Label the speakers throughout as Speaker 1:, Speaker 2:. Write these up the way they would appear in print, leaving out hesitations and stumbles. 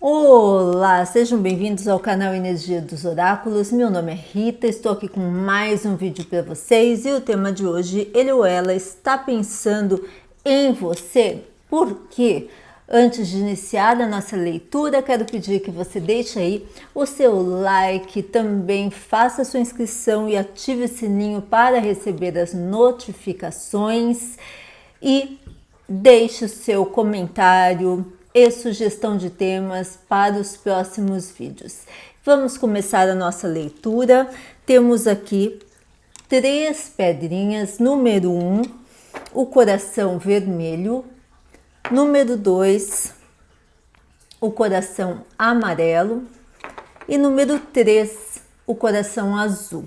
Speaker 1: Olá, sejam bem-vindos ao canal Energia dos Oráculos. Meu nome é Rita, estou aqui com mais um vídeo para vocês e o tema de hoje, ele ou ela está pensando em você? Por quê? Antes de iniciar a nossa leitura, quero pedir que você deixe aí o seu like, também faça a sua inscrição e ative o sininho para receber as notificações e deixe o seu comentário e sugestão de temas para os próximos vídeos. Vamos começar a nossa leitura. Temos aqui 3 pedrinhas. Número 1, o coração vermelho. Número 2, o coração amarelo. E número 3, o coração azul.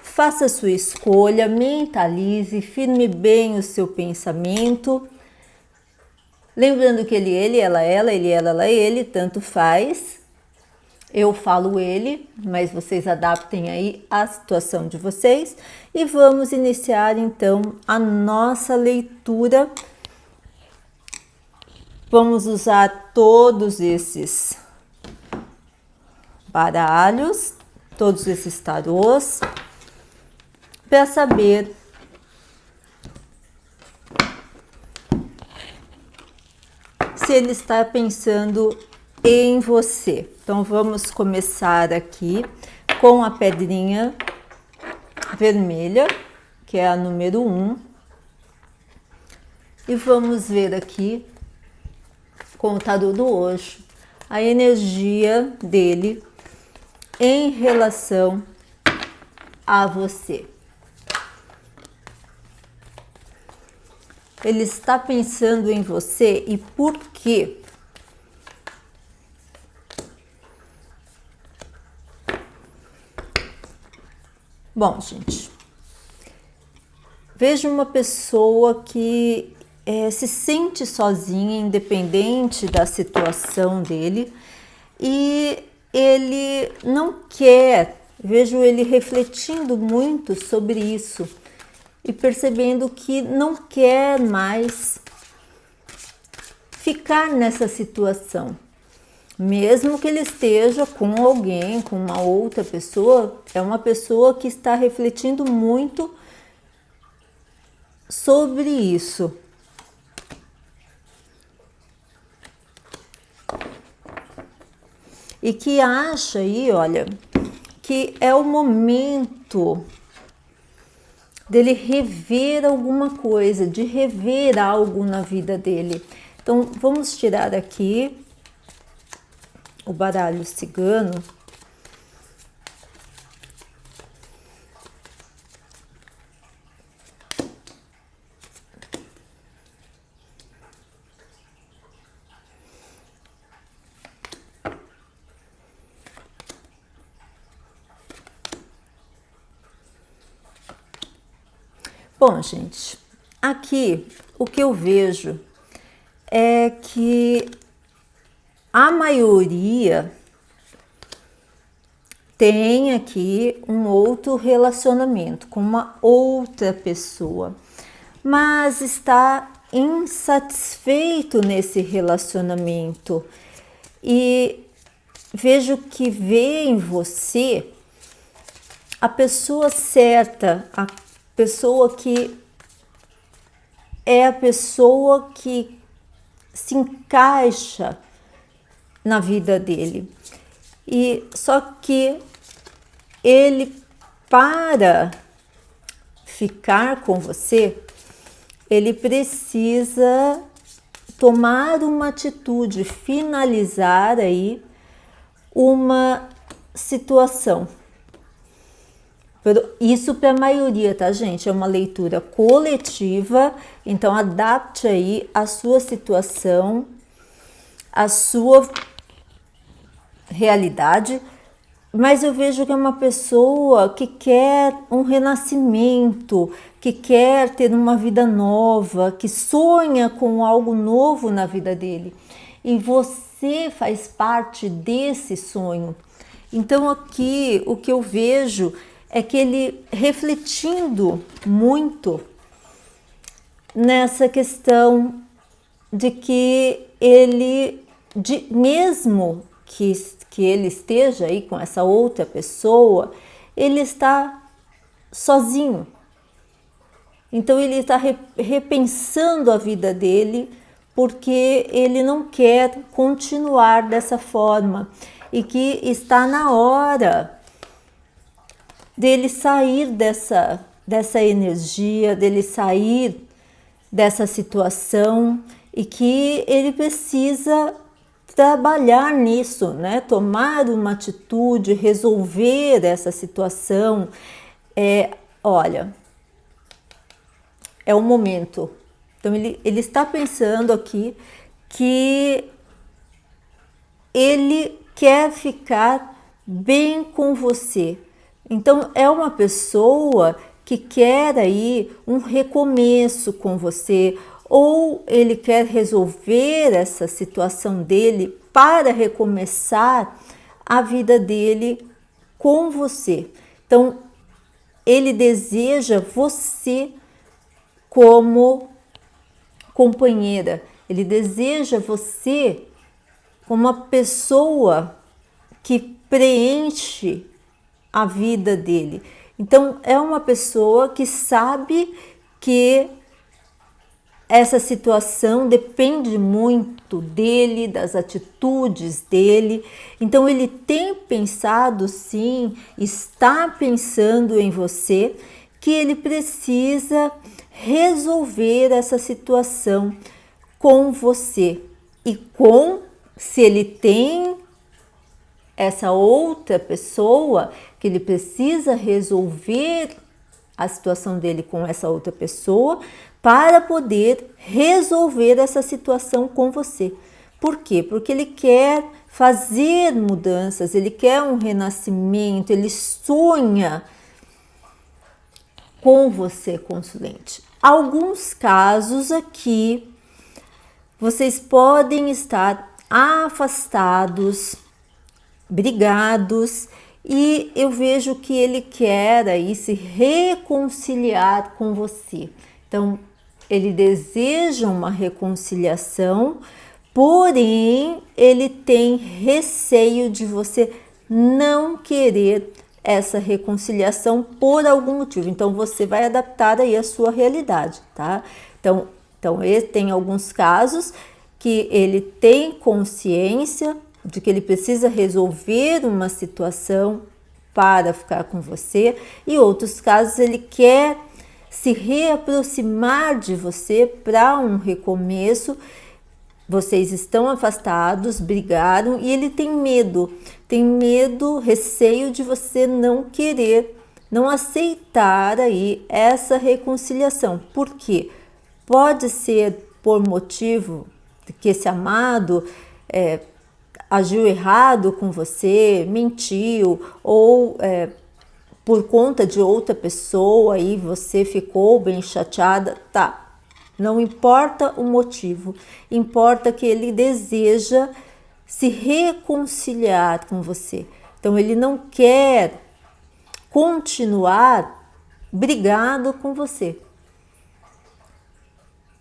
Speaker 1: Faça a sua escolha, mentalize, firme bem o seu pensamento. Lembrando que ele, ela, ela, ele, tanto faz. Eu falo ele, mas vocês adaptem aí a situação de vocês. E vamos iniciar então a nossa leitura. Vamos usar todos esses baralhos, todos esses tarôs, para saber se ele está pensando em você. Então vamos começar aqui com a pedrinha vermelha, que é a número 1. E vamos ver aqui com o tarô do Osho a energia dele em relação a você. Ele está pensando em você e por quê? Bom, gente, vejo uma pessoa que se sente sozinha, independente da situação dele, e ele não quer, vejo ele refletindo muito sobre isso, e percebendo que não quer mais ficar nessa situação. Mesmo que ele esteja com alguém, com uma outra pessoa, é uma pessoa que está refletindo muito sobre isso. E que acha aí, olha, que é o momento dele rever alguma coisa, de rever algo na vida dele. Então, vamos tirar aqui o baralho cigano. Bom, gente, aqui o que eu vejo é que a maioria tem aqui um outro relacionamento com uma outra pessoa, mas está insatisfeito nesse relacionamento e vejo que vê em você a pessoa certa, a pessoa que é a pessoa que se encaixa na vida dele. E só que ele, para ficar com você, ele precisa tomar uma atitude, finalizar aí uma situação. Isso para a maioria, tá, gente? É uma leitura coletiva, então adapte aí a sua situação, a sua realidade, mas eu vejo que é uma pessoa que quer um renascimento, que quer ter uma vida nova, que sonha com algo novo na vida dele. E você faz parte desse sonho. Então aqui o que eu vejo é que ele refletindo muito nessa questão de que ele mesmo que ele esteja aí com essa outra pessoa, ele está sozinho. Então ele está repensando a vida dele, porque ele não quer continuar dessa forma e que está na hora dele sair dessa energia, dele sair dessa situação, e que ele precisa trabalhar nisso, né? Tomar uma atitude, resolver essa situação. Olha, é o momento. Então ele está pensando aqui que ele quer ficar bem com você. Então é uma pessoa que quer aí um recomeço com você, ou ele quer resolver essa situação dele para recomeçar a vida dele com você. Então ele deseja você como companheira, ele deseja você como uma pessoa que preenche a vida dele. Então é uma pessoa que sabe que essa situação depende muito dele, das atitudes dele. Então ele tem pensado, sim, está pensando em você, que ele precisa resolver essa situação com você. E se ele tem essa outra pessoa, que ele precisa resolver a situação dele com essa outra pessoa para poder resolver essa situação com você. Por quê? Porque ele quer fazer mudanças, ele quer um renascimento, ele sonha com você, consulente. Alguns casos aqui, vocês podem estar afastados, brigados, e eu vejo que ele quer aí se reconciliar com você. Então, ele deseja uma reconciliação, porém, ele tem receio de você não querer essa reconciliação por algum motivo. Então, você vai adaptar aí a sua realidade, tá? Então ele tem alguns casos que ele tem consciência de que ele precisa resolver uma situação para ficar com você, e outros casos ele quer se reaproximar de você para um recomeço. Vocês estão afastados, brigaram, e ele tem medo, receio de você não querer, não aceitar aí essa reconciliação. Por quê? Pode ser por motivo de que esse amado agiu errado com você, mentiu, ou por conta de outra pessoa aí você ficou bem chateada, tá? Não importa o motivo, importa que ele deseja se reconciliar com você. Então ele não quer continuar brigado com você.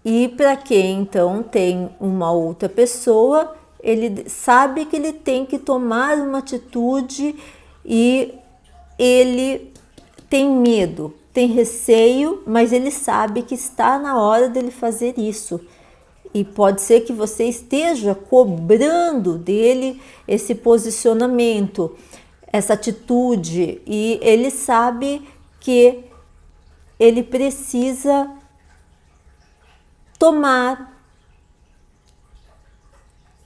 Speaker 1: E para quem então tem uma outra pessoa, ele sabe que ele tem que tomar uma atitude e ele tem medo, tem receio, mas ele sabe que está na hora dele fazer isso. E pode ser que você esteja cobrando dele esse posicionamento, essa atitude, e ele sabe que ele precisa tomar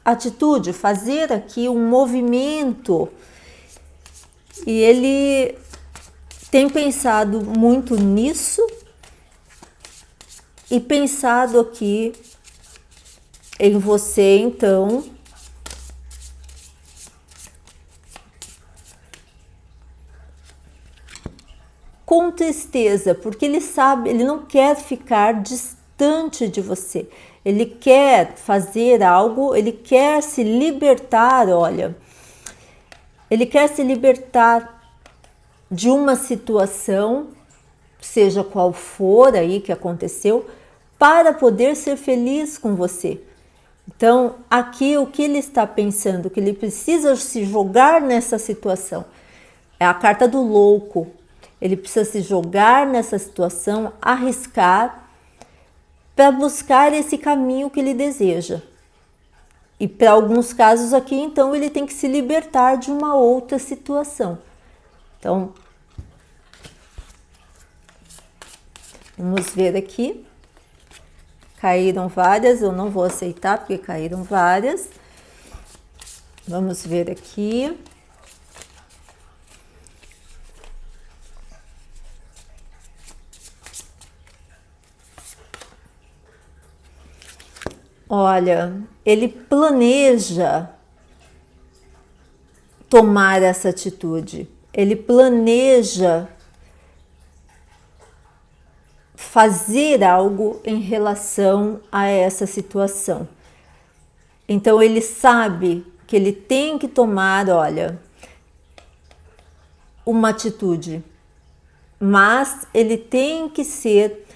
Speaker 1: atitude, fazer aqui um movimento. E ele tem pensado muito nisso e pensado aqui em você, então, com tristeza, porque ele sabe, ele não quer ficar distante de você. Ele quer fazer algo, ele quer se libertar, olha. Ele quer se libertar de uma situação, seja qual for aí que aconteceu, para poder ser feliz com você. Então, aqui o que ele está pensando? Que ele precisa se jogar nessa situação. É a carta do louco. Ele precisa se jogar nessa situação, arriscar, para buscar esse caminho que ele deseja. E para alguns casos aqui, então, ele tem que se libertar de uma outra situação. Então, vamos ver aqui. Caíram várias, eu não vou aceitar porque caíram várias. Vamos ver aqui. Olha, ele planeja tomar essa atitude. Ele planeja fazer algo em relação a essa situação. Então ele sabe que ele tem que tomar, olha, uma atitude, mas ele tem que ser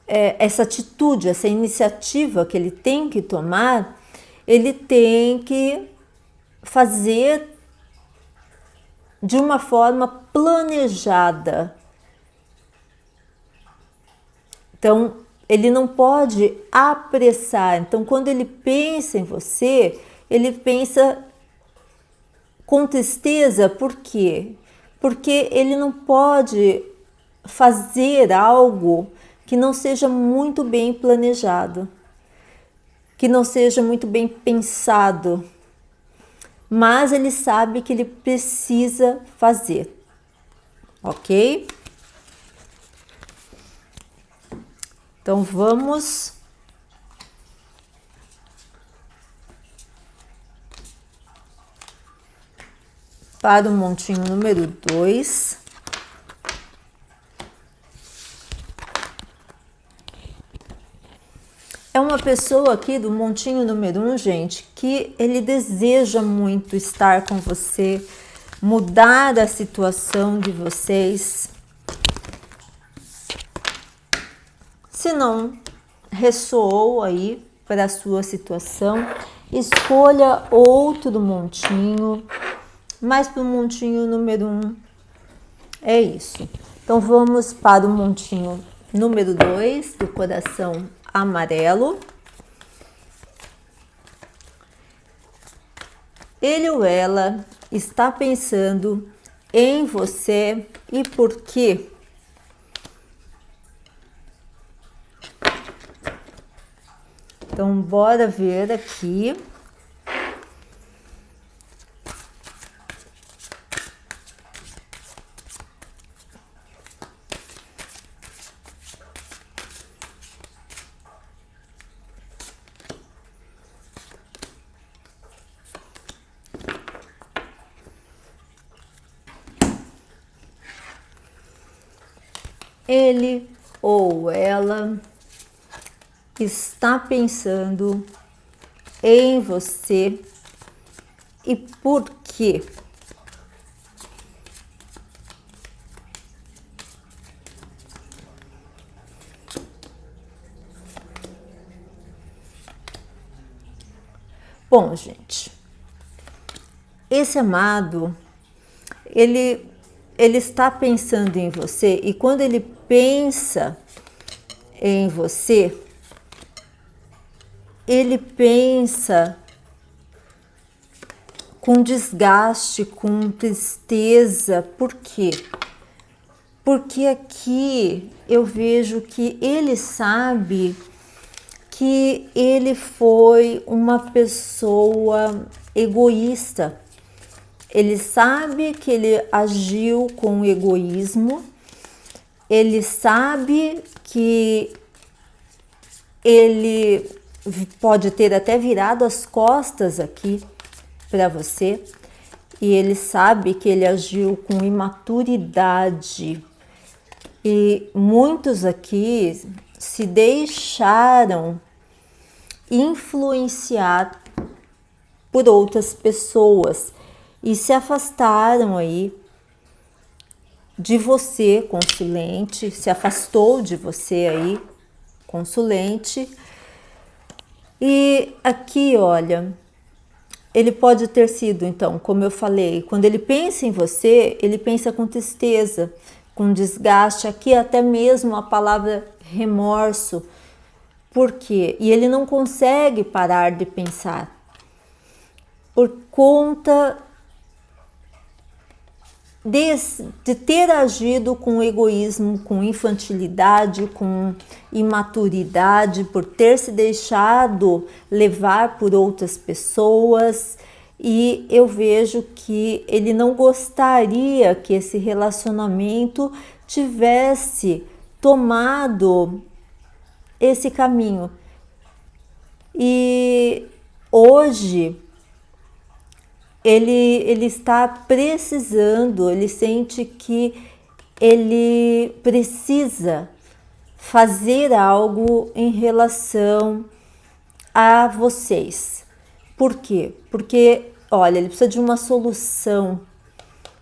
Speaker 1: essa atitude, essa iniciativa que ele tem que tomar, ele tem que fazer de uma forma planejada. Então, ele não pode apressar. Então, quando ele pensa em você, ele pensa com tristeza. Por quê? Porque ele não pode fazer algo que não seja muito bem planejado, que não seja muito bem pensado. Mas ele sabe que ele precisa fazer, ok? Então vamos para o montinho número 2. É uma pessoa aqui do montinho número 1, gente, que ele deseja muito estar com você, mudar a situação de vocês. Se não ressoou aí para a sua situação, escolha outro montinho, mas para o montinho número 1 é isso. Então vamos para o montinho número 2 do coração amarelo. Ele ou ela está pensando em você e por quê? Então, bora ver aqui. Ele ou ela está pensando em você e por quê? Bom, gente, esse amado, ele está pensando em você e quando ele pensa em você, ele pensa com desgaste, com tristeza. Por quê? Porque aqui eu vejo que ele sabe que ele foi uma pessoa egoísta. Ele sabe que ele agiu com egoísmo. Ele sabe que ele pode ter até virado as costas aqui para você. E ele sabe que ele agiu com imaturidade. E muitos aqui se deixaram influenciar por outras pessoas e se afastaram aí de você, consulente, se afastou de você aí, consulente, E aqui, olha, ele pode ter sido, então, como eu falei, quando ele pensa em você, ele pensa com tristeza, com desgaste, aqui até mesmo a palavra remorso. Por quê? E ele não consegue parar de pensar por conta de ter agido com egoísmo, com infantilidade, com imaturidade, por ter se deixado levar por outras pessoas. E eu vejo que ele não gostaria que esse relacionamento tivesse tomado esse caminho. E hoje ele está precisando, ele sente que ele precisa fazer algo em relação a vocês. Por quê? Porque, olha, ele precisa de uma solução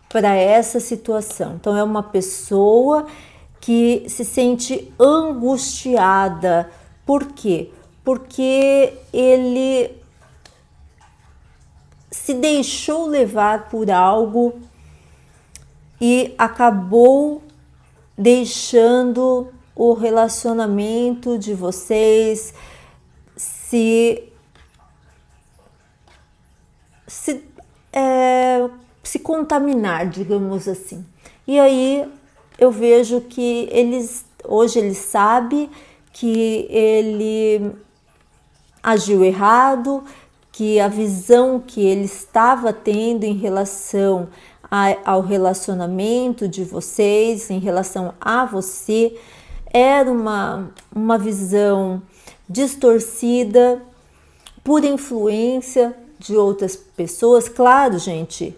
Speaker 1: para essa situação. Então, é uma pessoa que se sente angustiada. Por quê? Porque ele se deixou levar por algo e acabou deixando o relacionamento de vocês se contaminar, digamos assim. E aí eu vejo que hoje ele sabe que ele agiu errado, que a visão que ele estava tendo em relação ao relacionamento de vocês, em relação a você, era uma visão distorcida por influência de outras pessoas. Claro, gente,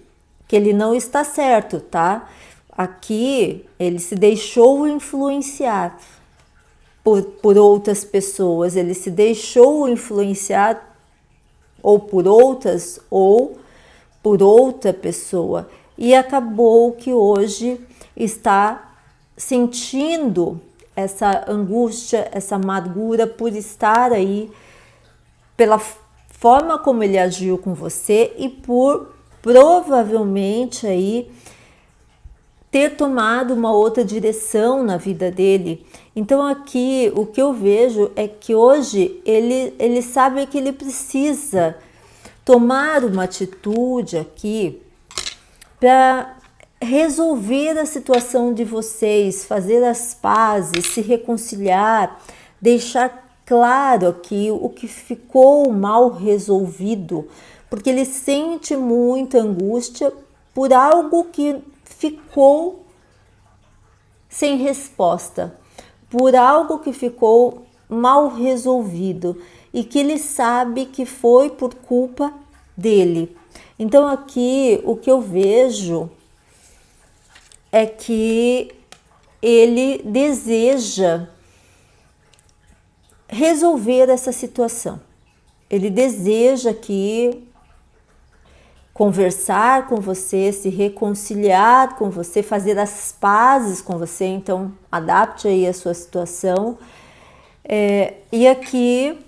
Speaker 1: que ele não está certo, tá? Aqui ele se deixou influenciar por outras pessoas, ele se deixou influenciar ou por outras ou por outra pessoa e acabou que hoje está sentindo essa angústia, essa amargura por estar aí, pela forma como ele agiu com você e por provavelmente aí ter tomado uma outra direção na vida dele. Então aqui o que eu vejo é que hoje ele sabe que ele precisa tomar uma atitude aqui para resolver a situação de vocês, fazer as pazes, se reconciliar, deixar claro aqui o que ficou mal resolvido, porque ele sente muita angústia por algo que ficou sem resposta, por algo que ficou mal resolvido e que ele sabe que foi por culpa dele. Então aqui o que eu vejo é que ele deseja resolver essa situação. Ele deseja que conversar com você, se reconciliar com você, fazer as pazes com você. Então adapte aí a sua situação. E aqui,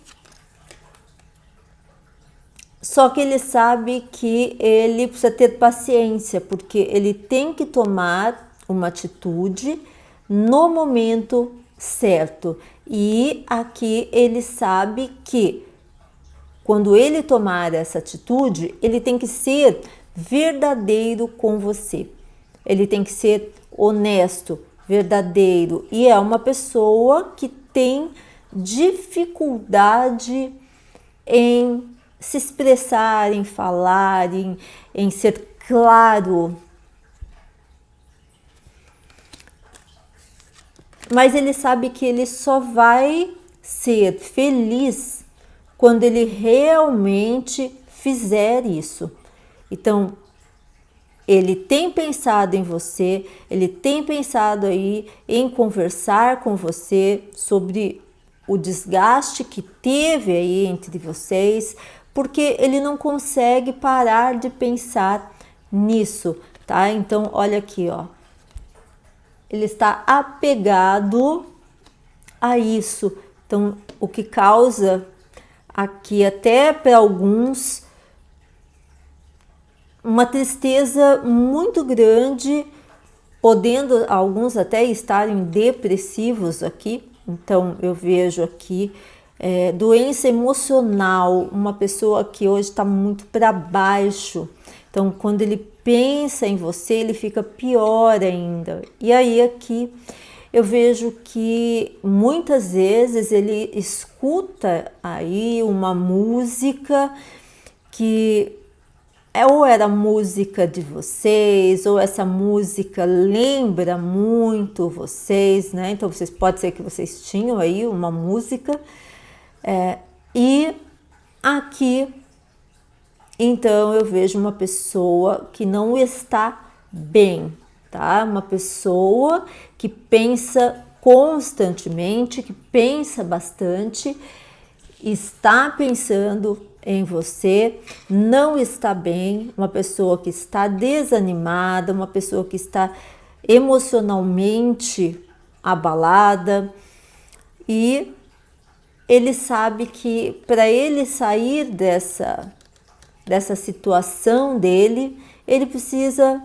Speaker 1: só que ele sabe que ele precisa ter paciência, porque ele tem que tomar uma atitude no momento certo. E aqui ele sabe que quando ele tomar essa atitude, ele tem que ser verdadeiro com você. Ele tem que ser honesto, verdadeiro. E é uma pessoa que tem dificuldade em se expressar, em falar, em ser claro. Mas ele sabe que ele só vai ser feliz quando ele realmente fizer isso. Então, ele tem pensado em você, ele tem pensado aí em conversar com você sobre o desgaste que teve aí entre vocês, porque ele não consegue parar de pensar nisso, tá? Então, olha aqui, ó. Ele está apegado a isso. Então, o que causa aqui até para alguns uma tristeza muito grande, podendo alguns até estarem depressivos aqui. Então eu vejo aqui doença emocional, uma pessoa que hoje está muito para baixo. Então quando ele pensa em você, ele fica pior ainda. E aí aqui eu vejo que muitas vezes ele escuta aí uma música que ou era música de vocês, ou essa música lembra muito vocês, né? Então pode ser que vocês tinham aí uma música. E aqui, então eu vejo uma pessoa que não está bem, tá? Uma pessoa que pensa constantemente, que pensa bastante, está pensando em você, não está bem, uma pessoa que está desanimada, uma pessoa que está emocionalmente abalada, e ele sabe que para ele sair dessa situação dele, ele precisa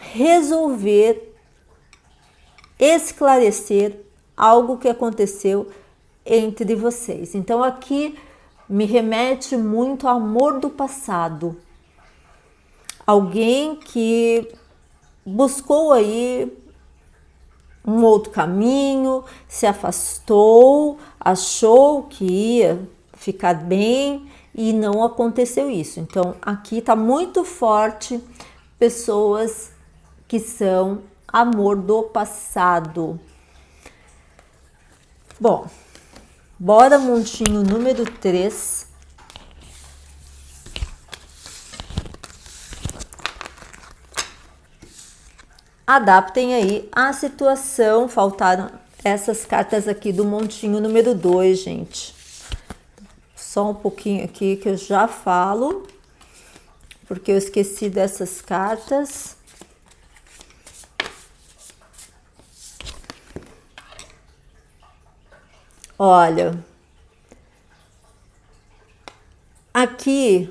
Speaker 1: resolver, esclarecer algo que aconteceu entre vocês. Então aqui me remete muito ao amor do passado. Alguém que buscou aí um outro caminho, se afastou, achou que ia ficar bem e não aconteceu isso. Então aqui está muito forte pessoas que são amor do passado. Bom, bora montinho número 3. Adaptem aí a situação. Faltaram essas cartas aqui do montinho número 2, gente. Só um pouquinho aqui que eu já falo, porque eu esqueci dessas cartas. Olha, aqui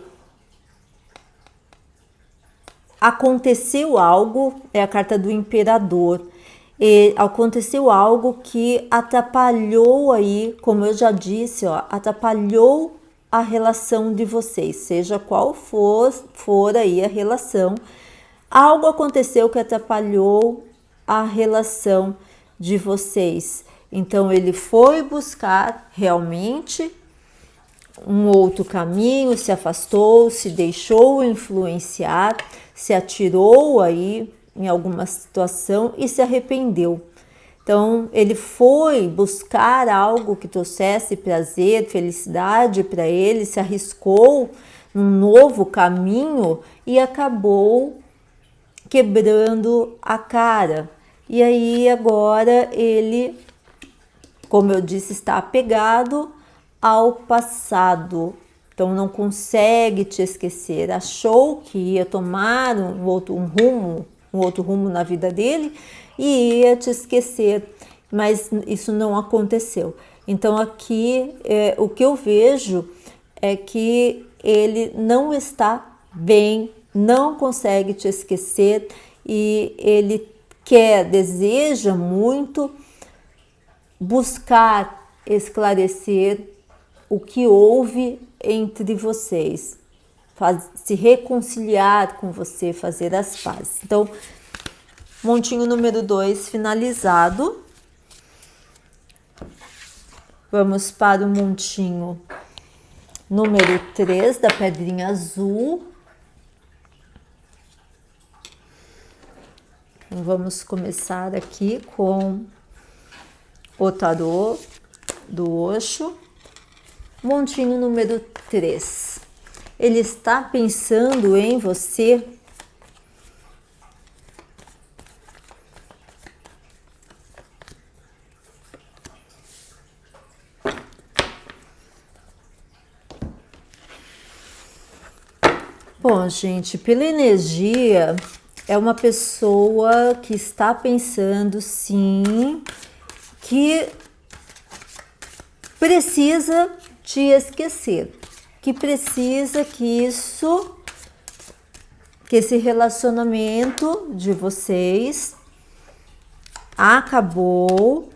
Speaker 1: aconteceu algo, é a carta do imperador. E aconteceu algo que atrapalhou aí, como eu já disse, ó, atrapalhou a relação de vocês, seja qual for aí a relação. Algo aconteceu que atrapalhou a relação de vocês. Então ele foi buscar realmente um outro caminho, se afastou, se deixou influenciar, se atirou aí em alguma situação e se arrependeu. Então ele foi buscar algo que trouxesse prazer, felicidade para ele, se arriscou num novo caminho e acabou quebrando a cara. E aí agora ele, como eu disse, está apegado ao passado. Então não consegue te esquecer. Achou que ia tomar um outro rumo na vida dele e ia te esquecer, mas isso não aconteceu. Então aqui o que eu vejo é que ele não está bem, não consegue te esquecer e ele deseja muito buscar esclarecer o que houve entre vocês, se reconciliar com você, fazer as pazes. Então, montinho número 2 finalizado. Vamos para o montinho número 3 da pedrinha azul. Então, vamos começar aqui com o tarô do Osho. Montinho número 3. Ele está pensando em você. Bom, gente, pela energia, é uma pessoa que está pensando, sim, que precisa te esquecer, que precisa que esse relacionamento de vocês acabou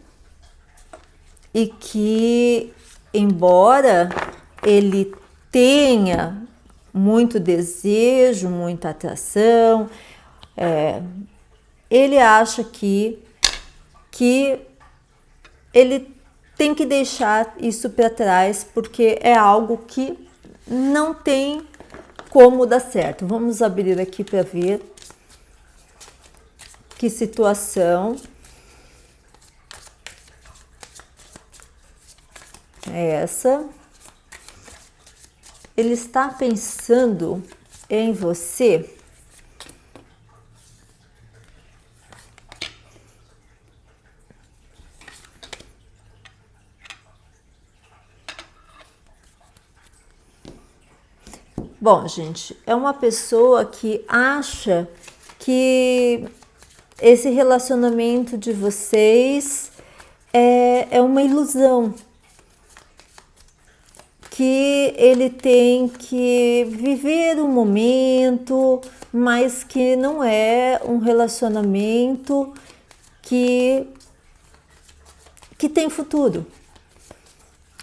Speaker 1: e que, embora ele tenha muito desejo, muita atração, ele acha que ele tem que deixar isso para trás, porque é algo que não tem como dar certo. Vamos abrir aqui para ver que situação é essa. Ele está pensando em você. Bom, gente, é uma pessoa que acha que esse relacionamento de vocês é uma ilusão, que ele tem que viver um momento, mas que não é um relacionamento que tem futuro.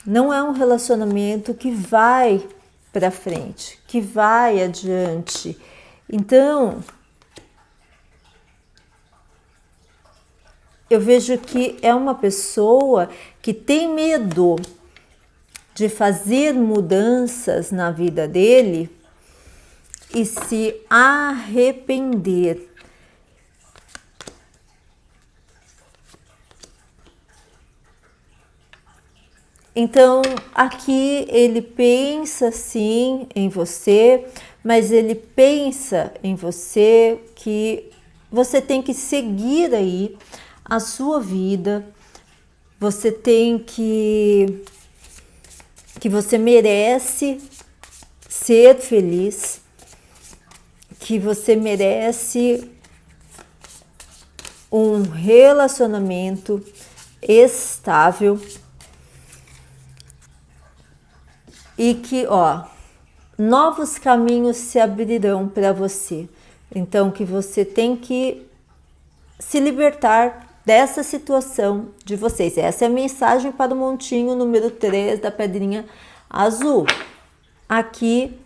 Speaker 1: Não é um relacionamento que vai para frente, que vai adiante. Então, eu vejo que é uma pessoa que tem medo de fazer mudanças na vida dele e se arrepender. Então, aqui ele pensa sim em você, mas ele pensa em você que você tem que seguir aí a sua vida, você tem que você merece ser feliz, que você merece um relacionamento estável e que, novos caminhos se abrirão para você. Então, que você tem que se libertar dessa situação de vocês. Essa é a mensagem para o montinho número 3 da pedrinha azul. Aqui,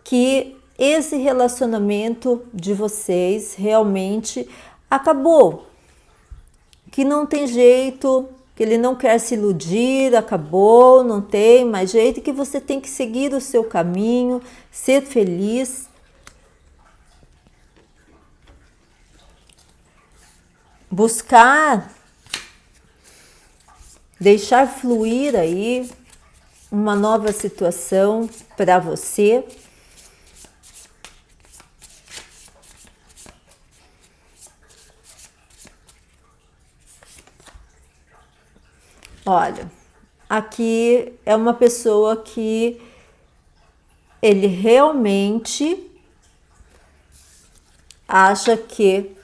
Speaker 1: que esse relacionamento de vocês realmente acabou, que não tem jeito, que ele não quer se iludir, acabou, não tem mais jeito, que você tem que seguir o seu caminho, ser feliz. Buscar, deixar fluir aí uma nova situação para você. Olha, aqui é uma pessoa que ele realmente acha que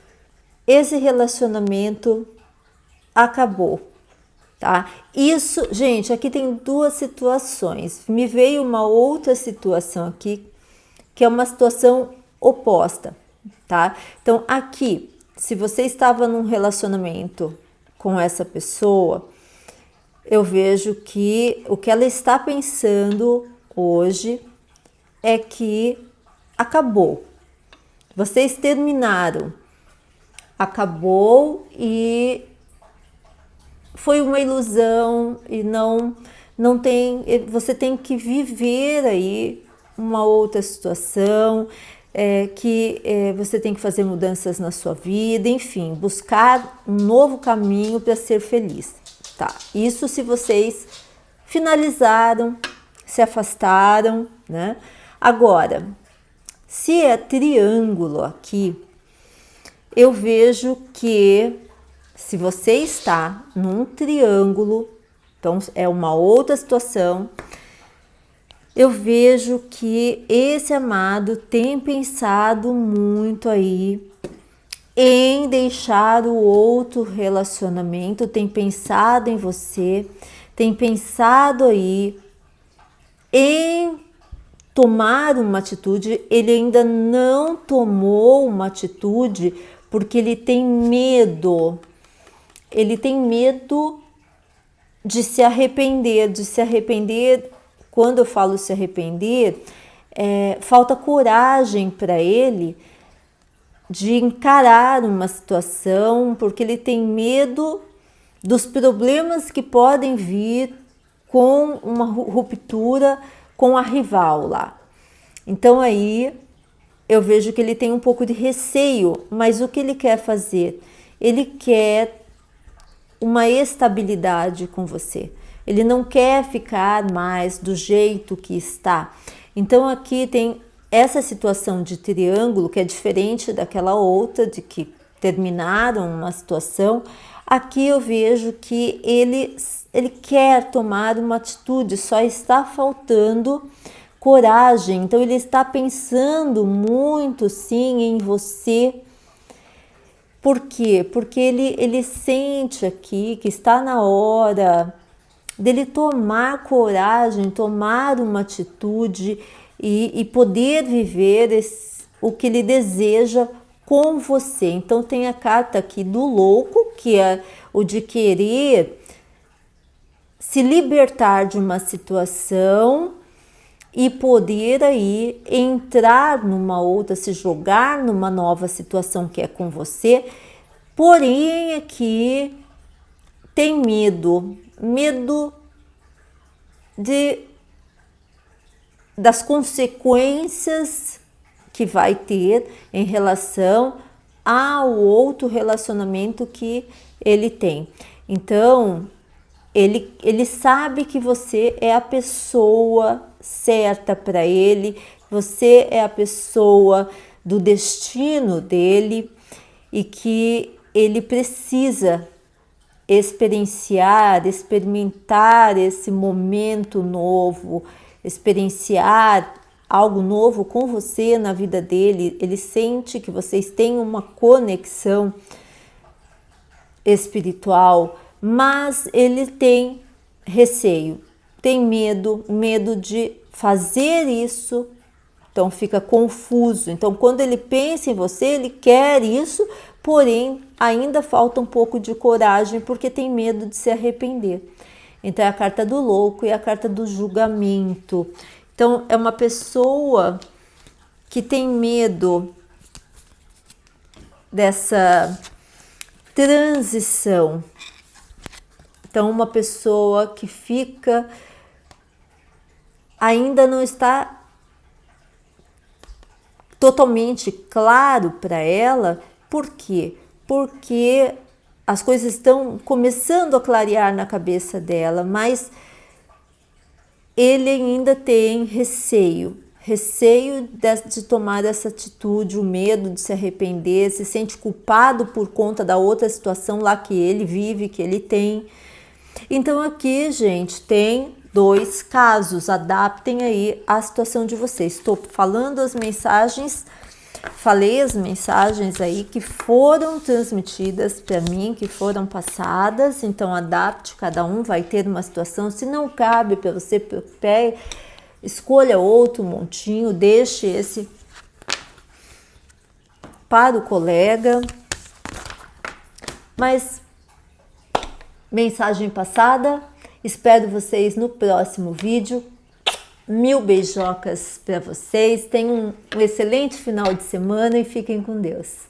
Speaker 1: esse relacionamento acabou, tá? Isso, gente, aqui tem duas situações. Me veio uma outra situação aqui, que é uma situação oposta, tá? Então, aqui, se você estava num relacionamento com essa pessoa, eu vejo que o que ela está pensando hoje é que acabou. Vocês terminaram. Acabou e foi uma ilusão e não tem, você tem que viver aí uma outra situação, você tem que fazer mudanças na sua vida, enfim, buscar um novo caminho para ser feliz, tá? Isso se vocês finalizaram, se afastaram, né? Agora, se é triângulo aqui, eu vejo que se você está num triângulo, então é uma outra situação, eu vejo que esse amado tem pensado muito aí em deixar o outro relacionamento, tem pensado em você, tem pensado aí em tomar uma atitude. Ele ainda não tomou uma atitude porque ele tem medo. Ele tem medo de se arrepender, Quando eu falo se arrepender, falta coragem para ele de encarar uma situação, porque ele tem medo dos problemas que podem vir com uma ruptura com a rival lá. Então aí eu vejo que ele tem um pouco de receio, mas o que ele quer fazer? Ele quer uma estabilidade com você. Ele não quer ficar mais do jeito que está. Então aqui tem essa situação de triângulo, que é diferente daquela outra, de que terminaram uma situação. Aqui eu vejo que ele quer tomar uma atitude, só está faltando coragem. Então ele está pensando muito sim em você. Por quê? Porque ele sente aqui que está na hora dele tomar coragem, tomar uma atitude e poder viver o que ele deseja com você. Então tem a carta aqui do louco, que é o de querer se libertar de uma situação e poder aí entrar numa outra, se jogar numa nova situação que é com você. Porém aqui tem medo das consequências que vai ter em relação ao outro relacionamento que ele tem. Então ele sabe que você é a pessoa certa para ele, você é a pessoa do destino dele e que ele precisa experimentar esse momento novo, experienciar algo novo com você na vida dele. Ele sente que vocês têm uma conexão espiritual, mas ele tem receio, tem medo de fazer isso, então fica confuso. Então quando ele pensa em você, ele quer isso, porém ainda falta um pouco de coragem porque tem medo de se arrepender. Então é a carta do louco e a carta do julgamento. Então é uma pessoa que tem medo dessa transição. Então uma pessoa que ainda não está totalmente claro para ela. Por quê? Porque as coisas estão começando a clarear na cabeça dela, mas ele ainda tem receio de tomar essa atitude, o medo de se arrepender, se sente culpado por conta da outra situação lá que ele vive, que ele tem. Então aqui, gente, tem 2 casos, adaptem aí a situação de vocês. Estou falando as mensagens, falei as mensagens aí que foram transmitidas para mim, que foram passadas, então adapte, cada um vai ter uma situação. Se não cabe para você, escolha outro montinho, deixe esse para o colega. Mas mensagem passada, espero vocês no próximo vídeo. 1000 beijocas para vocês, tenham um excelente final de semana e fiquem com Deus.